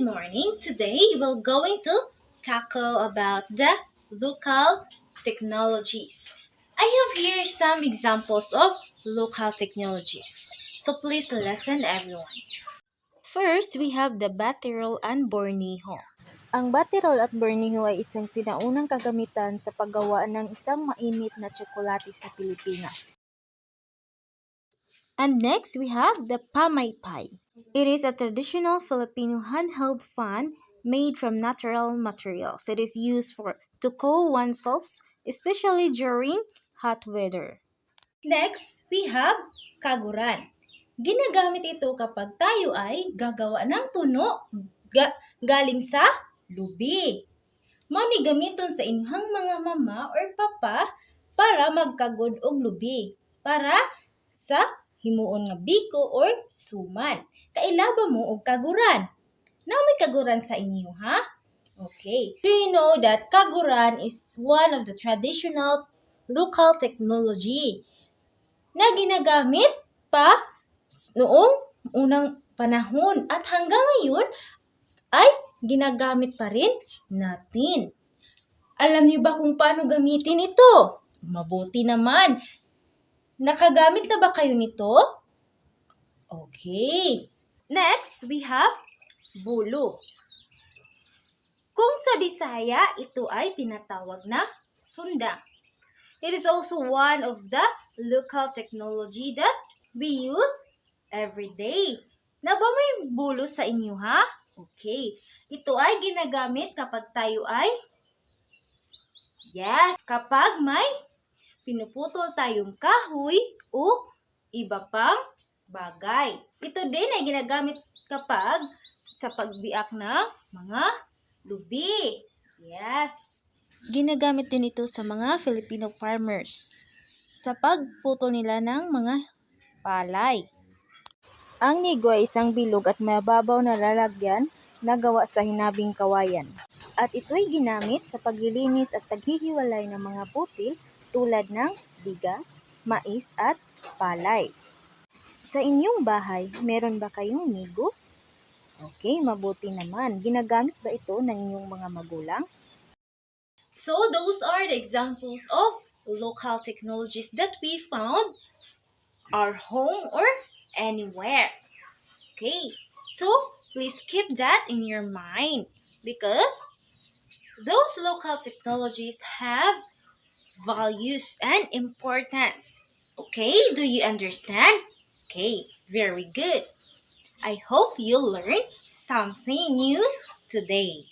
good morning. Today we're going to tackle about the local technologies. I have here some examples of local technologies. So please listen everyone. First, we have the Batirol and Borneho. Ang baterol at Borneho ay isang sinaunang kagamitan sa paggawa ng isang mainit na tsokolate sa Pilipinas. And next, we have the Pamaypay. It is a traditional Filipino handheld fan made from natural materials. It is used to cool oneself, especially during hot weather. Next, we have kaguran. Ginagamit ito kapag tayo ay gagawa ng tuno galing sa lubi. Mani gamiton sa inyong mga mama or papa para magkagod og lubi. Para sa himuon nga biko or suman. Kailaba mo og kaguran. Now may kaguran sa inyo, ha? Okay. Do you know that kaguran is one of the traditional local technology na ginagamit pa noong unang panahon at hanggang ngayon ay ginagamit pa rin natin. Alam niyo ba kung paano gamitin ito? Mabuti naman. Nakagamit na ba kayo nito? Okay. Next, we have bulo. Kung sa Bisaya, ito ay tinatawag na sunda. It is also one of the local technology that we use every day. Na ba may bulo sa inyo, ha? Okay. Ito ay ginagamit kapag tayo ay kapag may pinuputol tayong kahoy o iba pang bagay. Ito din ay ginagamit kapag sa pagbiak ng mga lubi. Yes. Ginagamit din ito sa mga Filipino farmers sa pagputol nila ng mga palay. Ang nigo ay isang bilog at mababaw na lalagyan na gawa sa hinabing kawayan. At ito'y ginamit sa paglilinis at paghihiwalay ng mga butil tulad ng bigas, mais at palay. Sa inyong bahay, meron ba kayong nigo? Okay, mabuti naman. Ginagamit ba ito ng inyong mga magulang? So those are the examples of local technologies that we found our home or anywhere. Okay, so please keep that in your mind because those local technologies have values and importance. Okay, do you understand? Okay, very good. I hope you learned something new today.